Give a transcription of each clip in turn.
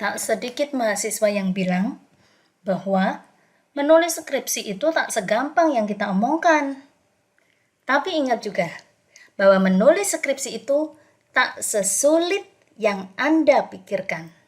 Tak sedikit mahasiswa yang bilang bahwa menulis skripsi itu tak segampang yang kita omongkan. Tapi ingat juga bahwa menulis skripsi itu tak sesulit yang Anda pikirkan.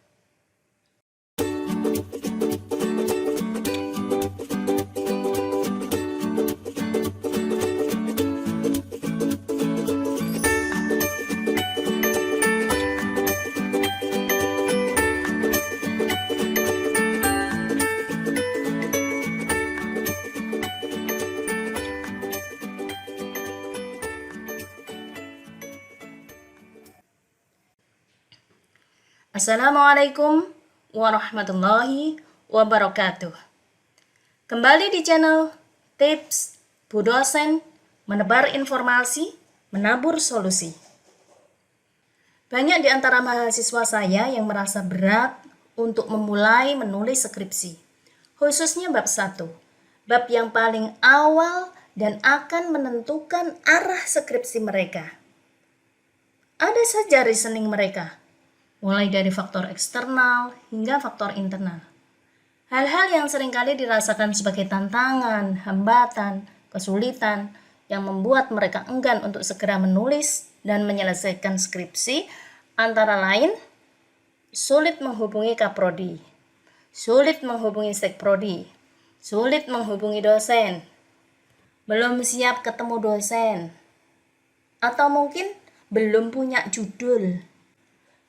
Assalamualaikum warahmatullahi wabarakatuh. Kembali di channel Tips Bu Dosen, menebar informasi, menabur solusi. Banyak di antara mahasiswa saya yang merasa berat untuk memulai menulis skripsi, khususnya bab 1, bab yang paling awal dan akan menentukan arah skripsi mereka. Ada saja reasoning mereka, mulai dari faktor eksternal hingga faktor internal. Hal-hal yang seringkali dirasakan sebagai tantangan, hambatan, kesulitan yang membuat mereka enggan untuk segera menulis dan menyelesaikan skripsi, antara lain sulit menghubungi kaprodi, sulit menghubungi sekprodi, sulit menghubungi dosen, belum siap ketemu dosen, atau mungkin belum punya judul,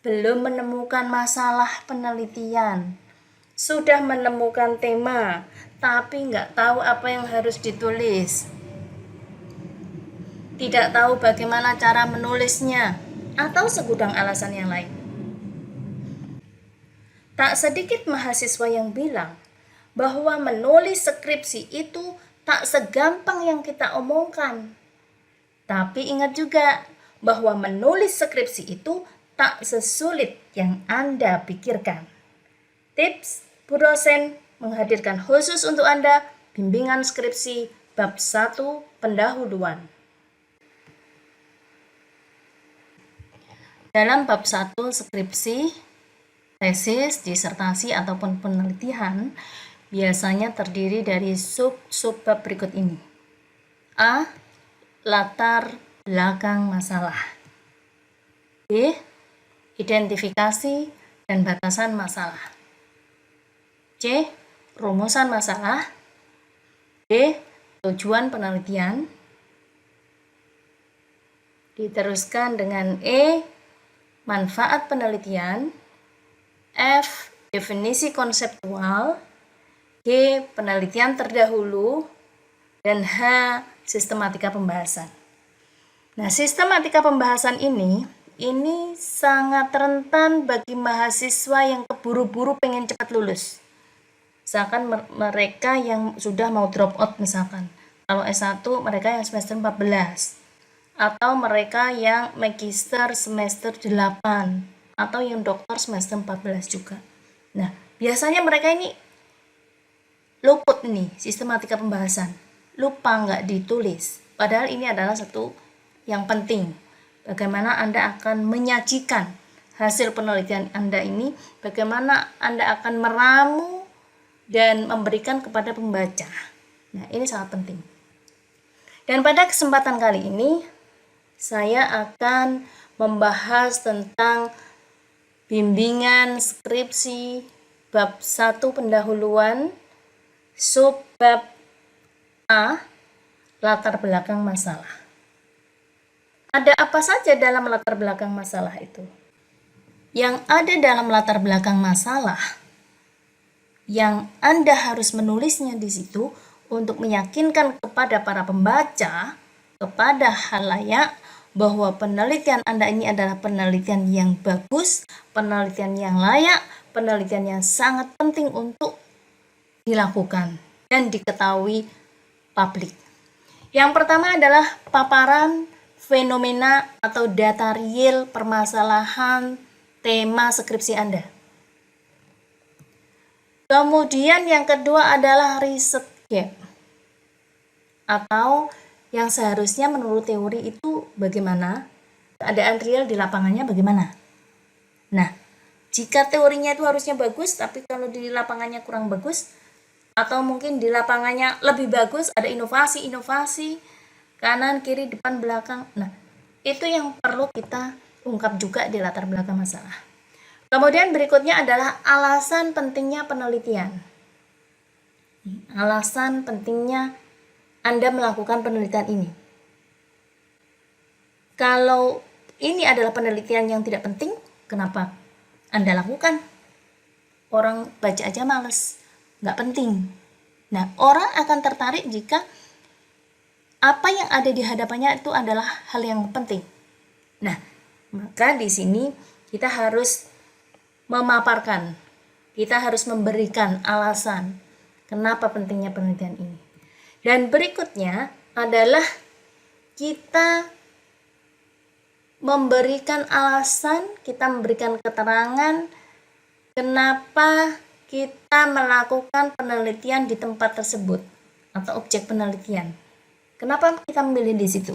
belum menemukan masalah penelitian, sudah menemukan tema, tapi nggak tahu apa yang harus ditulis, tidak tahu bagaimana cara menulisnya, atau segudang alasan yang lain. Tak sedikit mahasiswa yang bilang bahwa menulis skripsi itu tak segampang yang kita omongkan. Tapi ingat juga bahwa menulis skripsi itu tak sesulit yang Anda pikirkan. Tips Bu Dosen menghadirkan khusus untuk Anda bimbingan skripsi bab 1 pendahuluan. Dalam bab 1 skripsi, tesis, disertasi ataupun penelitian biasanya terdiri dari sub-bab berikut ini. A. Latar belakang masalah. B. Identifikasi dan batasan masalah. C. Rumusan masalah. D. Tujuan penelitian. Diteruskan dengan E. Manfaat penelitian. F. Definisi konseptual. G. Penelitian terdahulu. Dan H. Sistematika pembahasan. Nah, sistematika pembahasan ini sangat rentan bagi mahasiswa yang keburu-buru pengen cepat lulus. Misalkan mereka yang sudah mau drop out misalkan. Kalau S1 mereka yang semester 14. Atau mereka yang magister semester 8. Atau yang doktor semester 14 juga. Nah, biasanya mereka ini luput nih sistematika pembahasan. Lupa nggak ditulis. Padahal ini adalah satu yang penting. Bagaimana Anda akan menyajikan hasil penelitian Anda ini, bagaimana Anda akan meramu dan memberikan kepada pembaca. Nah, ini sangat penting. Dan pada kesempatan kali ini, saya akan membahas tentang bimbingan skripsi bab 1 pendahuluan, sub bab A. Latar belakang masalah. Ada apa saja dalam latar belakang masalah itu? Yang ada dalam latar belakang masalah yang Anda harus menulisnya di situ untuk meyakinkan kepada para pembaca, kepada khalayak, bahwa penelitian Anda ini adalah penelitian yang bagus, penelitian yang layak, penelitian yang sangat penting untuk dilakukan dan diketahui publik. Yang pertama adalah paparan fenomena atau data real permasalahan tema skripsi Anda. Kemudian yang kedua adalah riset gap, atau yang seharusnya menurut teori itu bagaimana, keadaan real di lapangannya bagaimana. Nah, Jika teorinya itu harusnya bagus, tapi kalau di lapangannya kurang bagus, atau mungkin di lapangannya lebih bagus, ada inovasi-inovasi, kanan, kiri, depan, belakang. Nah, itu yang perlu kita ungkap juga di latar belakang masalah. Kemudian berikutnya adalah alasan pentingnya penelitian. Alasan pentingnya Anda melakukan penelitian ini. Kalau ini adalah penelitian yang tidak penting, kenapa Anda lakukan? Orang baca aja males, nggak penting. Nah, orang akan tertarik jika apa yang ada di hadapannya itu adalah hal yang penting. Nah, maka di sini kita harus memaparkan, kita harus memberikan alasan kenapa pentingnya penelitian ini. Dan berikutnya adalah kita memberikan alasan, kita memberikan keterangan kenapa kita melakukan penelitian di tempat tersebut atau objek penelitian. Kenapa kita memilih di situ?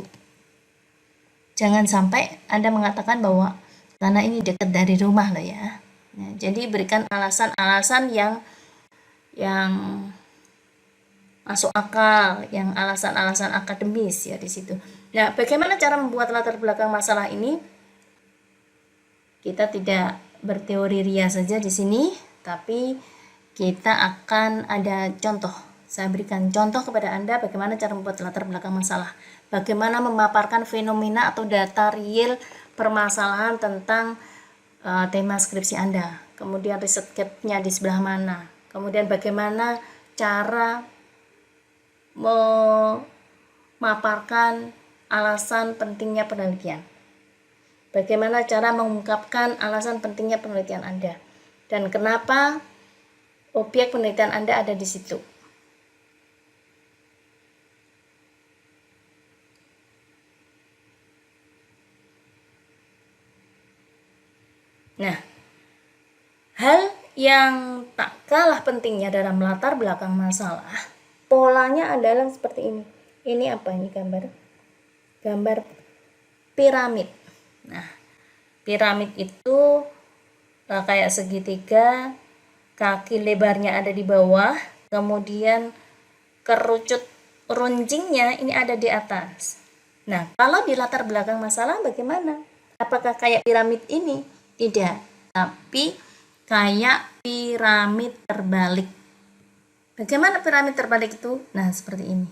Jangan sampai Anda mengatakan bahwa karena ini dekat dari rumah lah ya. Nah, jadi berikan alasan-alasan yang masuk akal, yang alasan-alasan akademis ya di situ. Nah, bagaimana cara membuat latar belakang masalah ini? Kita tidak berteori ria saja di sini, tapi kita akan ada contoh. Saya berikan contoh kepada Anda bagaimana cara membuat latar belakang masalah. Bagaimana memaparkan fenomena atau data real permasalahan tentang tema skripsi Anda. Kemudian riset gap-nya di sebelah mana. Kemudian bagaimana cara memaparkan alasan pentingnya penelitian. Bagaimana cara mengungkapkan alasan pentingnya penelitian Anda. Dan kenapa objek penelitian Anda ada di situ. Nah, hal yang tak kalah pentingnya dalam latar belakang masalah, polanya adalah seperti ini. Ini apa ini gambar? Gambar piramid. Nah, piramid itu kayak segitiga, kaki lebarnya ada di bawah, kemudian kerucut runcingnya ini ada di atas. Nah, kalau di latar belakang masalah bagaimana? Apakah kayak piramid ini? Tidak, tapi kayak piramid terbalik. Bagaimana piramid terbalik itu? Nah, seperti ini.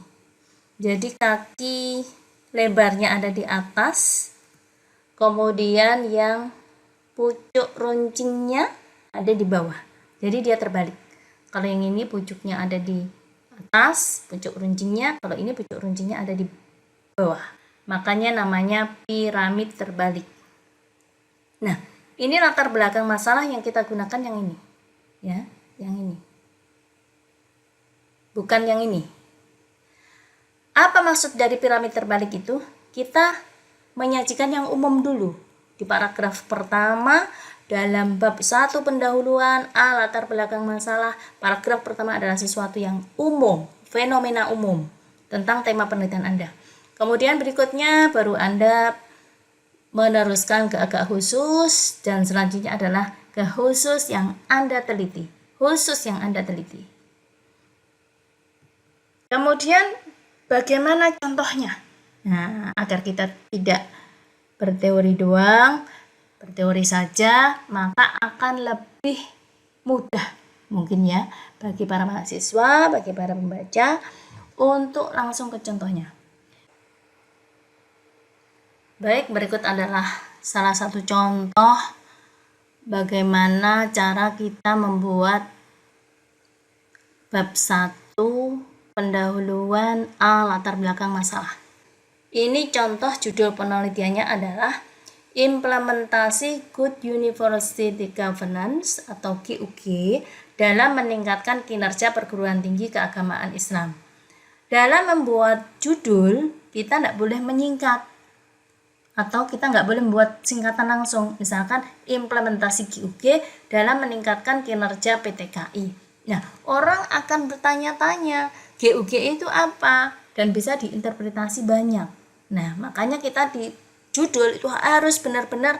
Jadi kaki lebarnya ada di atas, kemudian yang pucuk runcingnya ada di bawah. Jadi dia terbalik. Kalau yang ini pucuknya ada di atas, pucuk runcingnya, kalau ini pucuk runcingnya ada di bawah. Makanya namanya piramid terbalik. Nah, ini latar belakang masalah yang kita gunakan yang ini. Ya, yang ini. Bukan yang ini. Apa maksud dari piramid terbalik itu? Kita menyajikan yang umum dulu. Di paragraf pertama dalam bab 1 pendahuluan A latar belakang masalah, paragraf pertama adalah sesuatu yang umum, fenomena umum tentang tema penelitian Anda. Kemudian berikutnya baru Anda meneruskan ke agak khusus, dan selanjutnya adalah ke khusus yang Anda teliti. Khusus yang Anda teliti. Kemudian bagaimana contohnya? Nah, agar kita tidak berteori doang, berteori saja, maka akan lebih mudah mungkin ya bagi para mahasiswa, bagi para pembaca untuk langsung ke contohnya. Baik, berikut adalah salah satu contoh bagaimana cara kita membuat bab 1 pendahuluan A latar belakang masalah. Ini contoh judul penelitiannya adalah Implementasi Good University Governance atau GUG dalam meningkatkan kinerja perguruan tinggi keagamaan Islam. Dalam membuat judul, kita tidak boleh menyingkat. Atau kita nggak boleh membuat singkatan langsung, misalkan implementasi GUG dalam meningkatkan kinerja PTKI. Nah, orang akan bertanya-tanya, GUG itu apa? Dan bisa diinterpretasi banyak. Nah, makanya kita di judul itu harus benar-benar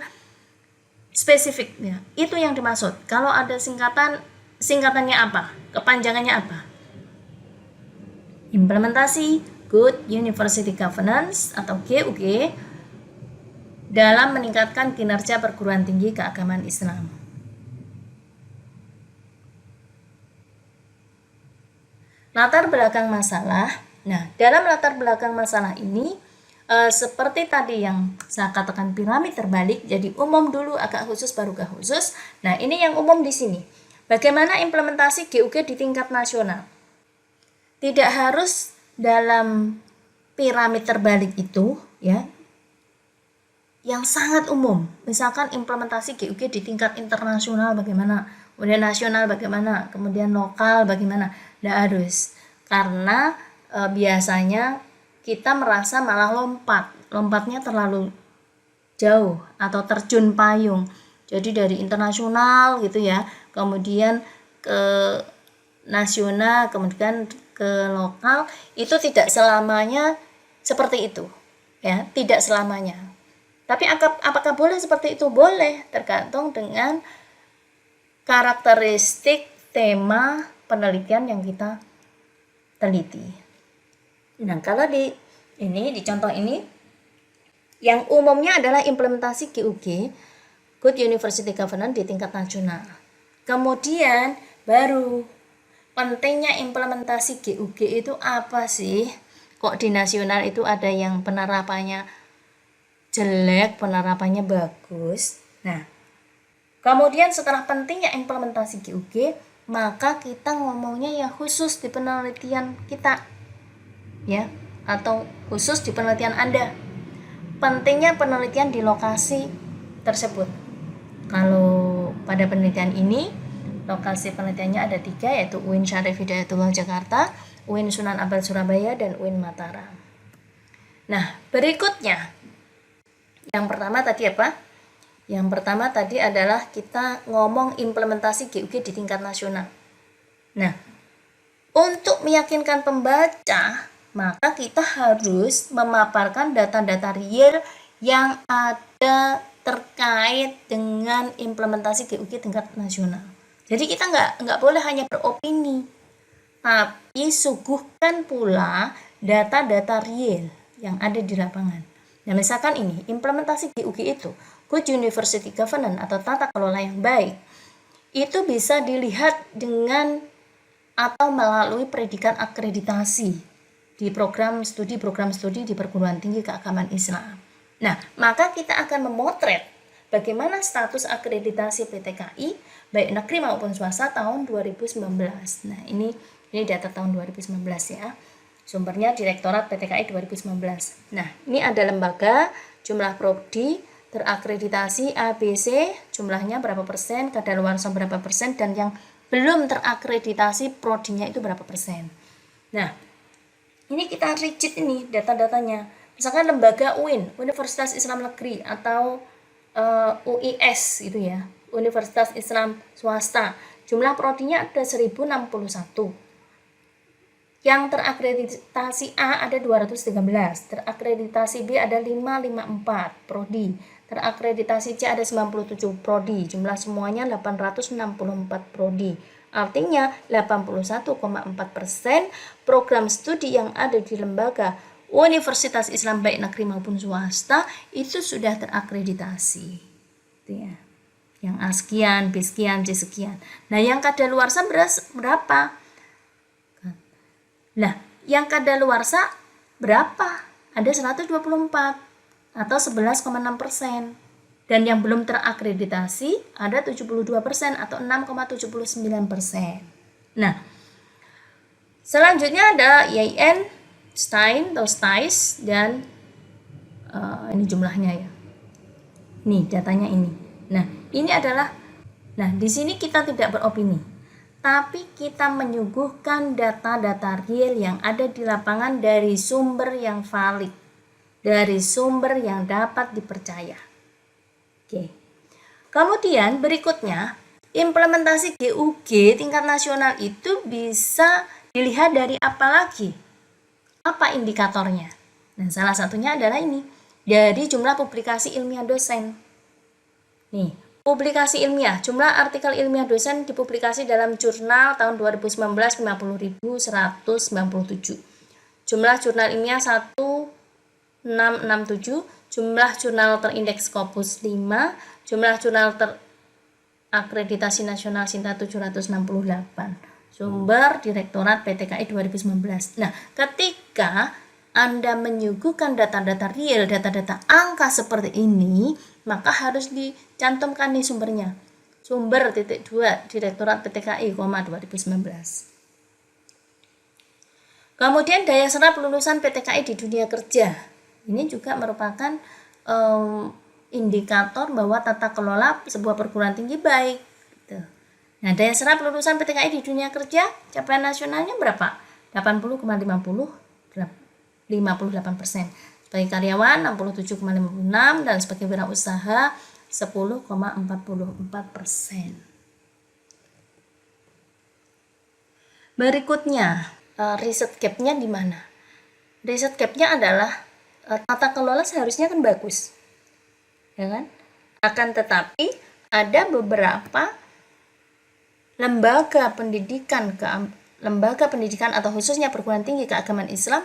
spesifiknya. Itu yang dimaksud. Kalau ada singkatannya apa? Kepanjangannya apa? Implementasi Good University Governance atau GUG dalam meningkatkan kinerja perguruan tinggi keagamaan Islam. Latar belakang masalah. Nah, dalam latar belakang masalah ini seperti tadi yang saya katakan piramid terbalik, jadi umum dulu, agak khusus, baru ke khusus. Nah, ini yang umum di sini. Bagaimana implementasi GUG di tingkat nasional? Tidak harus dalam piramid terbalik itu, ya, yang sangat umum. Misalkan implementasi GUG di tingkat internasional bagaimana, kemudian nasional bagaimana, kemudian lokal bagaimana. Tidak harus, karena biasanya kita merasa malah lompatnya terlalu jauh atau terjun payung. Jadi dari internasional gitu ya, kemudian ke nasional, kemudian ke lokal, itu tidak selamanya seperti itu, ya, tidak selamanya. Tapi apakah boleh seperti itu? Boleh, tergantung dengan karakteristik tema penelitian yang kita teliti. Nah, kalau di contoh ini, yang umumnya adalah implementasi GUG, Good University Governance di tingkat nasional. Kemudian baru pentingnya implementasi GUG itu apa sih? Kok di nasional itu ada yang penerapannya jelek, penerapannya bagus. Nah, kemudian setelah pentingnya implementasi GUG, maka kita ngomongnya yang khusus di penelitian kita, ya, atau khusus di penelitian Anda. Pentingnya penelitian di lokasi tersebut. Kalau pada penelitian ini, lokasi penelitiannya ada 3, yaitu UIN Syarif Hidayatullah Jakarta, UIN Sunan Ampel Surabaya, dan UIN Mataram. Nah, berikutnya, yang pertama tadi apa? Yang pertama tadi adalah kita ngomong implementasi GUG di tingkat nasional. Nah, untuk meyakinkan pembaca, maka kita harus memaparkan data-data real yang ada terkait dengan implementasi GUG tingkat nasional. Jadi kita nggak boleh hanya beropini, tapi suguhkan pula data-data real yang ada di lapangan. Nah, misalkan ini, implementasi GUG itu, Good University Governance atau tata kelola yang baik, itu bisa dilihat dengan atau melalui predikat akreditasi di program studi di perguruan tinggi keagamaan Islam. Nah, maka kita akan memotret bagaimana status akreditasi PTKI baik negeri maupun swasta tahun 2019. Nah, ini data tahun 2019 ya. Sumbernya Direktorat PTKI 2019. Nah, ini ada lembaga, jumlah prodi terakreditasi ABC, jumlahnya berapa persen, kadaluarsa berapa persen, dan yang belum terakreditasi prodinya itu berapa persen. Nah, ini kita rigid ini data-datanya. Misalkan lembaga UIN, Universitas Islam Negeri, atau UIS gitu ya, Universitas Islam Swasta, jumlah prodinya ada 1061. Yang terakreditasi A ada 213, terakreditasi B ada 554 prodi, terakreditasi C ada 97 prodi, jumlah semuanya 864 prodi. Artinya 81,4% program studi yang ada di lembaga Universitas Islam baik negeri maupun swasta itu sudah terakreditasi. Itu ya. Yang A sekian, B sekian, C sekian. Nah, yang kadaluarsa berapa? Nah, yang kadaluarsa berapa? Ada 124 atau 11,6%. Dan yang belum terakreditasi ada 72% atau 6,79%. Nah, selanjutnya ada IAIN, STAIN atau STAIS, dan ini jumlahnya ya. Nih datanya ini. Nah, ini adalah, di sini kita tidak beropini, tapi kita menyuguhkan data-data real yang ada di lapangan dari sumber yang valid, dari sumber yang dapat dipercaya. Oke. Kemudian berikutnya, implementasi GUG tingkat nasional itu bisa dilihat dari apa lagi? Apa indikatornya? Nah, salah satunya adalah ini, dari jumlah publikasi ilmiah dosen. Nih, Publikasi ilmiah, jumlah artikel ilmiah dosen dipublikasi dalam jurnal tahun 2019 50.197. Jumlah jurnal ilmiah 1667, jumlah jurnal terindeks Scopus 5, jumlah jurnal terakreditasi nasional SINTA 768. Sumber Direktorat PTKI 2019. Nah, ketika Anda menyuguhkan data-data real, data-data angka seperti ini, maka harus dicantumkan nih sumbernya. Sumber titik 2 Direktorat PTKI, 2019. Kemudian daya serap lulusan PTKI di dunia kerja. Ini juga merupakan indikator bahwa tata kelola sebuah perguruan tinggi baik. Gitu. Nah, daya serap lulusan PTKI di dunia kerja, capaian nasionalnya berapa? 80,58%. Sebagai karyawan 67,56% dan sebagai wirausaha 10,44%. Berikutnya, riset gap-nya di mana? Riset gap-nya adalah tata kelola seharusnya kan bagus, ya kan? Akan tetapi ada beberapa lembaga pendidikan atau khususnya perguruan tinggi keagamaan Islam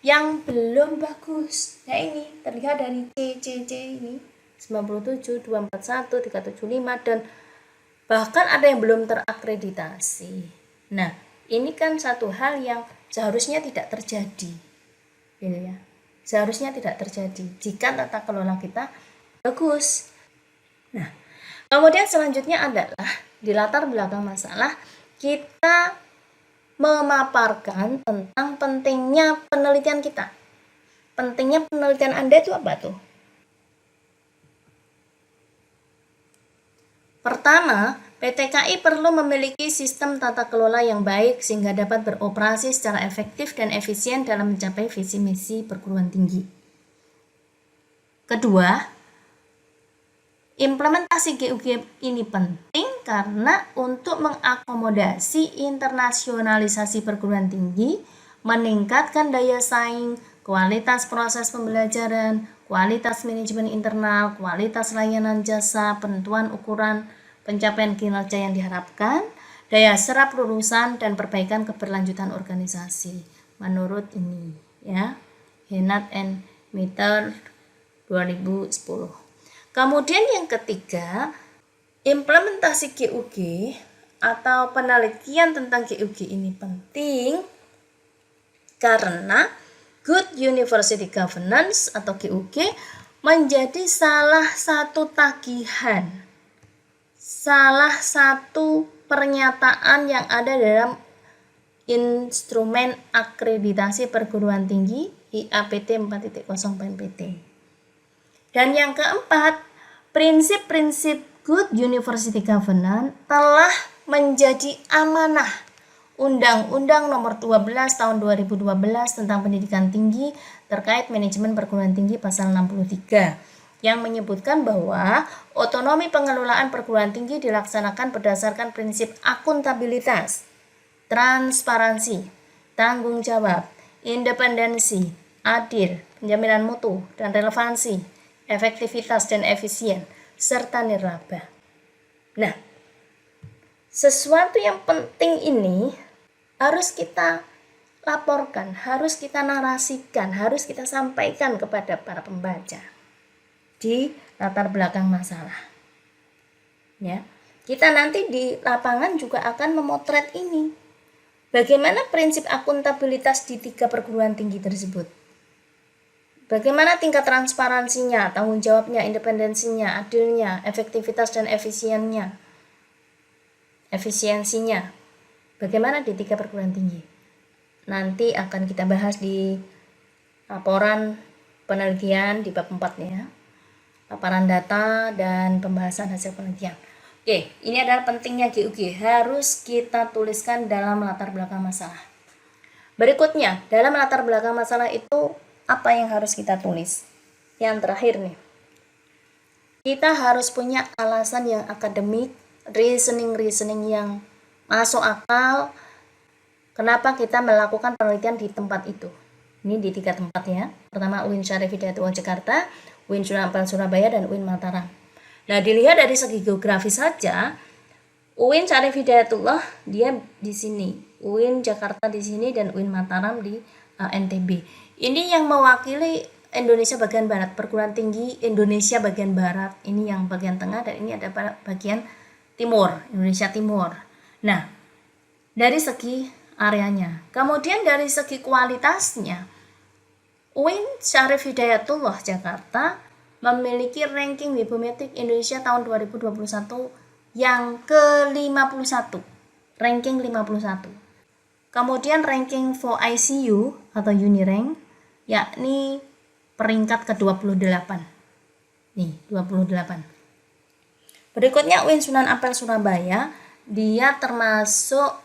yang belum bagus. Nah, ini terlihat dari C ini 97, 241, 375 dan bahkan ada yang belum terakreditasi. Nah, ini kan satu hal yang seharusnya tidak terjadi. Gitu ya. Seharusnya tidak terjadi jika tata kelola kita bagus. Nah, kemudian selanjutnya adalah di latar belakang masalah kita memaparkan tentang pentingnya penelitian kita. Pentingnya penelitian Anda itu apa tuh? Pertama, PTKI perlu memiliki sistem tata kelola yang baik sehingga dapat beroperasi secara efektif dan efisien dalam mencapai visi misi perguruan tinggi. Kedua, implementasi GUG ini penting karena untuk mengakomodasi internasionalisasi perguruan tinggi, meningkatkan daya saing, kualitas proses pembelajaran, kualitas manajemen internal, kualitas layanan jasa, penentuan ukuran pencapaian kinerja yang diharapkan, daya serap lulusan, dan perbaikan keberlanjutan organisasi. Menurut ini, ya, Hennard and Mitter 2010. Kemudian yang ketiga, implementasi GUG atau penelitian tentang GUG ini penting karena Good University Governance atau GUG menjadi salah satu tagihan, salah satu pernyataan yang ada dalam instrumen akreditasi perguruan tinggi IAPT 4.0 PNPT. Dan yang keempat, prinsip-prinsip Good University Governance telah menjadi amanah Undang-Undang Nomor 12 Tahun 2012 tentang Pendidikan Tinggi terkait manajemen perguruan tinggi pasal 63 yang menyebutkan bahwa otonomi pengelolaan perguruan tinggi dilaksanakan berdasarkan prinsip akuntabilitas, transparansi, tanggung jawab, independensi, adil, penjaminan mutu, dan relevansi, efektivitas dan efisien, serta nirlaba. Nah, sesuatu yang penting ini harus kita laporkan, harus kita narasikan, harus kita sampaikan kepada para pembaca di latar belakang masalah. Ya, kita nanti di lapangan juga akan memotret ini. Bagaimana prinsip akuntabilitas di 3 perguruan tinggi tersebut? Bagaimana tingkat transparansinya, tanggung jawabnya, independensinya, adilnya, efektivitas dan efisiensinya? Bagaimana di 3 perguruan tinggi? Nanti akan kita bahas di laporan penelitian di bab 4 ya. Paparan data dan pembahasan hasil penelitian. Oke, ini adalah pentingnya GUG, harus kita tuliskan dalam latar belakang masalah. Berikutnya, dalam latar belakang masalah itu apa yang harus kita tulis? Yang terakhir nih, kita harus punya alasan yang akademik, reasoning yang masuk akal, kenapa kita melakukan penelitian di tempat itu. Ini di 3 tempat ya. Pertama UIN Syarif Hidayatullah Jakarta, UIN Surabaya, dan UIN Mataram. Nah, dilihat dari segi geografi saja, UIN Syarif Hidayatullah dia di sini, UIN Jakarta di sini, dan UIN Mataram di NTB. Ini yang mewakili Indonesia bagian barat, perguruan tinggi Indonesia bagian barat. Ini yang bagian tengah, dan ini ada bagian timur, Indonesia Timur. Nah, dari segi areanya. Kemudian dari segi kualitasnya, UIN Syarif Hidayatullah Jakarta memiliki ranking Webometrik Indonesia tahun 2021 yang ke-51, ranking 51. Kemudian ranking for ICU atau Unirank yakni peringkat ke-28. Nih, 28. Berikutnya UIN Sunan Ampel Surabaya, dia termasuk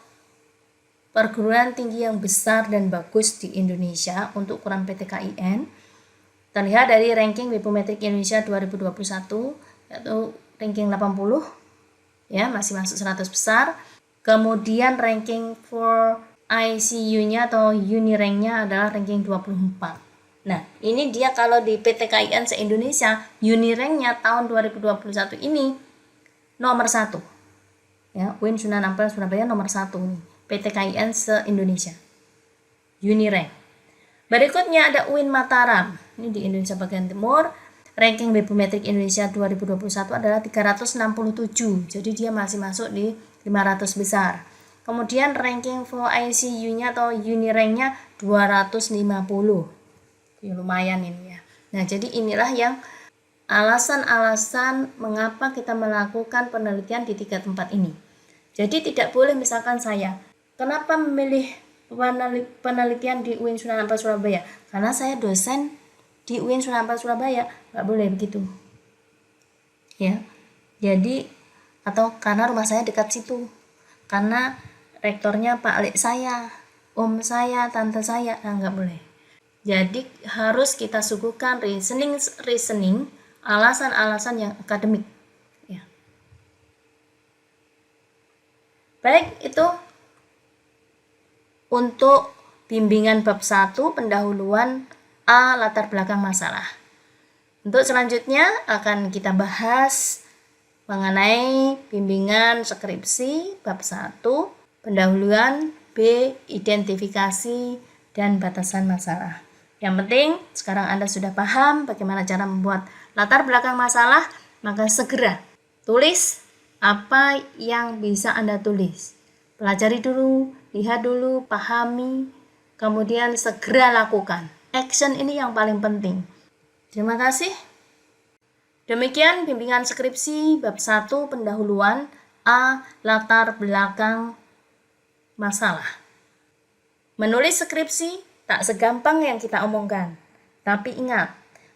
perguruan tinggi yang besar dan bagus di Indonesia untuk ukuran PTKIN. Terlihat dari ranking Webometrik Indonesia 2021 yaitu ranking 80. Ya, masih masuk 100 besar. Kemudian ranking for ICU-nya atau Unirank-nya adalah ranking 24. Nah, ini dia kalau di PTKIN se-Indonesia, Unirank-nya tahun 2021 ini nomor 1. Ya, UIN Sunan Ampel Surabaya nomor 1 nih, PTKIN se-Indonesia. Unirank. Berikutnya ada UIN Mataram. Ini di Indonesia bagian timur. Ranking Webometrik Indonesia 2021 adalah 367. Jadi dia masih masuk di 500 besar. Kemudian ranking for ICU-nya atau Unirank-nya 250. Ya, lumayan ini ya. Nah, jadi inilah yang alasan-alasan mengapa kita melakukan penelitian di 3 tempat ini. Jadi tidak boleh misalkan saya, kenapa memilih penelitian di UIN Sunan Ampel Surabaya? Karena saya dosen di UIN Sunan Ampel Surabaya, nggak boleh begitu. Ya, jadi atau karena rumah saya dekat situ, karena rektornya Pak Lek saya, om saya, tante saya, nah nggak boleh. Jadi harus kita suguhkan reasoning, alasan-alasan yang akademik. Ya. Baik, itu untuk bimbingan bab 1 pendahuluan A latar belakang masalah. Untuk selanjutnya akan kita bahas mengenai bimbingan skripsi bab 1 pendahuluan B identifikasi dan batasan masalah. Yang penting sekarang Anda sudah paham bagaimana cara membuat latar belakang masalah, maka segera tulis apa yang bisa Anda tulis. Pelajari dulu, lihat dulu, pahami, kemudian segera lakukan. Action ini yang paling penting. Terima kasih. Demikian bimbingan skripsi bab 1 pendahuluan A latar belakang masalah. Menulis skripsi tak segampang yang kita omongkan. Tapi ingat,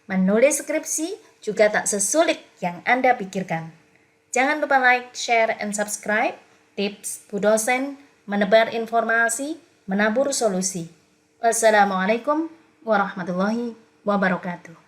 menulis skripsi juga tak sesulit yang Anda pikirkan. Jangan lupa like, share, and subscribe. Tips Bu Dosen menebar informasi, menabur solusi. Wassalamualaikum warahmatullahi wabarakatuh.